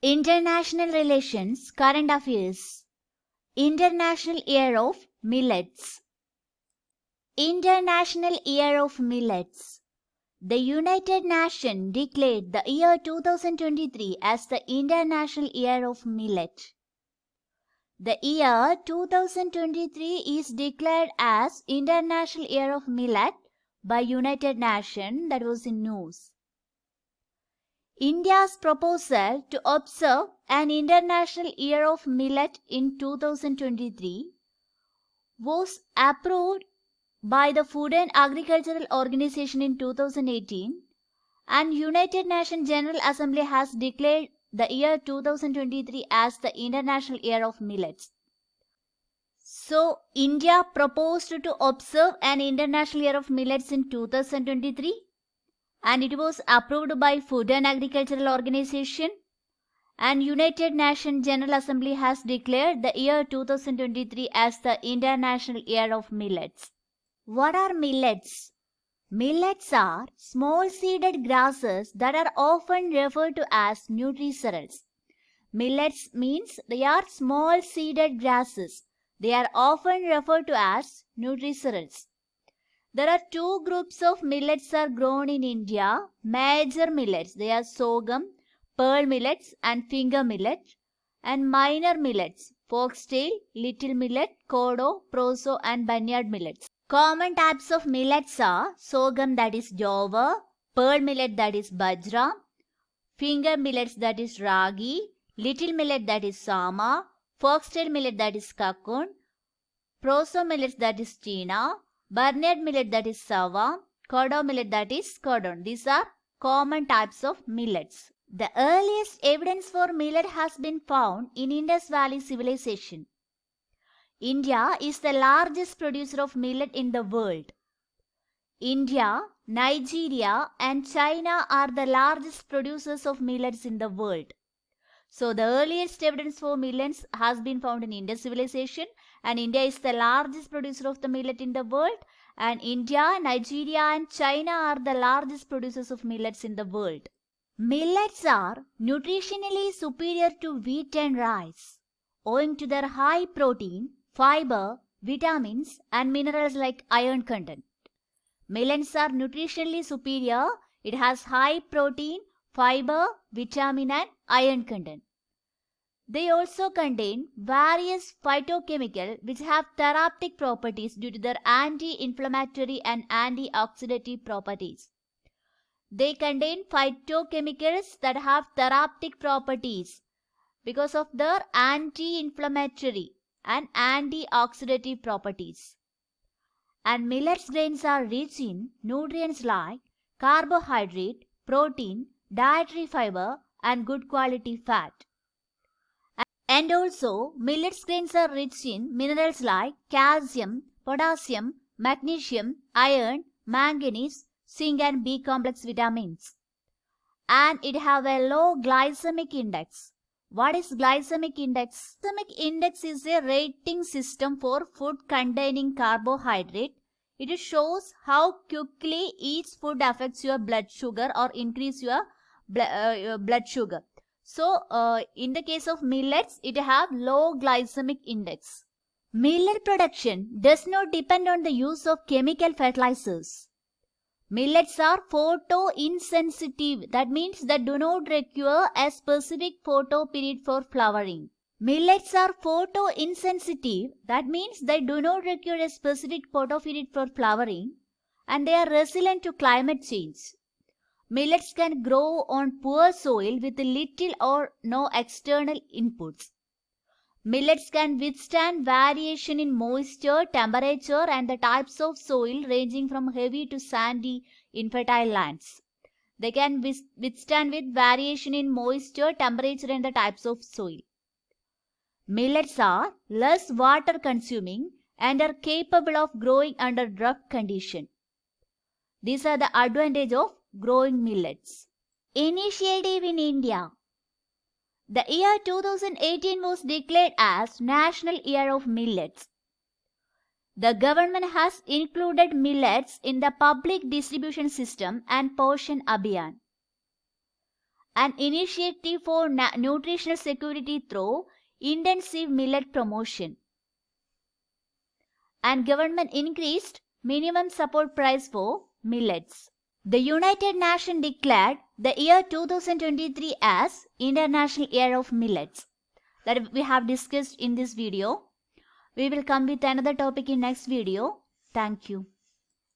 International Relations, Current Affairs. International Year of Millets. International Year of Millets. The United Nations declared the year 2023 as the International Year of Millet. The year 2023 is declared as International Year of Millet by United Nations, that was in news. India's proposal to observe an International Year of Millet in 2023 was approved by the Food and Agricultural Organization in 2018, and United Nations General Assembly has declared the year 2023 as the International Year of Millets. So, India proposed to observe an International Year of Millets in 2023, and it was approved by Food and Agricultural Organization, and United Nations General Assembly has declared the year 2023 as the International Year of Millets. What are millets? Millets are small-seeded grasses that are often referred to as nutri-cereals. Millets means they are small-seeded grasses. They are often referred to as nutri-cereals. There are two groups of millets are grown in India. Major millets, they are sorghum, pearl millets and finger millet. And minor millets, foxtail, little millet, kodo, proso and barnyard millets. Common types of millets are sorghum, that is jowar, pearl millet, that is bajra, finger millets, that is ragi, little millet, that is sama, foxtail millet, that is kakun, proso millets, that is china, barnyard millet, that is sawa, kodo millet, that is cordon. These are common types of millets. The earliest evidence for millet has been found in Indus Valley civilization. India is the largest producer of millet in the world. India, Nigeria and China are the largest producers of millets in the world. So the earliest evidence for millets has been found in Indus civilization, and India is the largest producer of the millet in the world, and India, Nigeria and China are the largest producers of millets in the world. Millets are nutritionally superior to wheat and rice owing to their high protein, fiber, vitamins and minerals like iron content. Millets are nutritionally superior. It has high protein, fiber, vitamin and iron content. They also contain various phytochemicals which have therapeutic properties due to their anti-inflammatory and antioxidative properties. They contain phytochemicals that have therapeutic properties because of their anti-inflammatory and antioxidative properties. And millets grains are rich in nutrients like carbohydrate, protein, dietary fiber and good quality fat. And also, millets grains are rich in minerals like calcium, potassium, magnesium, iron, manganese, zinc and B complex vitamins. And it have a low glycemic index. What is glycemic index? Glycemic index is a rating system for food containing carbohydrate. It shows how quickly each food affects your blood sugar or increase your blood sugar. So, in the case of millets, it have low glycemic index. Millet production does not depend on the use of chemical fertilizers. Millets are photoinsensitive. That means they do not require a specific photo period for flowering. Millets are photoinsensitive. That means they do not require a specific photo period for flowering, and they are resilient to climate change. Millets can grow on poor soil with little or no external inputs. Millets can withstand variation in moisture, temperature and the types of soil ranging from heavy to sandy in fertile lands. They can withstand with variation in moisture, temperature and the types of soil. Millets are less water consuming and are capable of growing under drought condition. These are the advantages of growing millets. Initiative in India. The year 2018 was declared as National Year of Millets. The government has included millets in the public distribution system and Poshan Abhiyan. an initiative for nutritional security through intensive millet promotion. And government increased minimum support price for millets. The United Nations declared the year 2023 as International Year of Millets. That we have discussed in this video. We will come with another topic in next video. Thank you.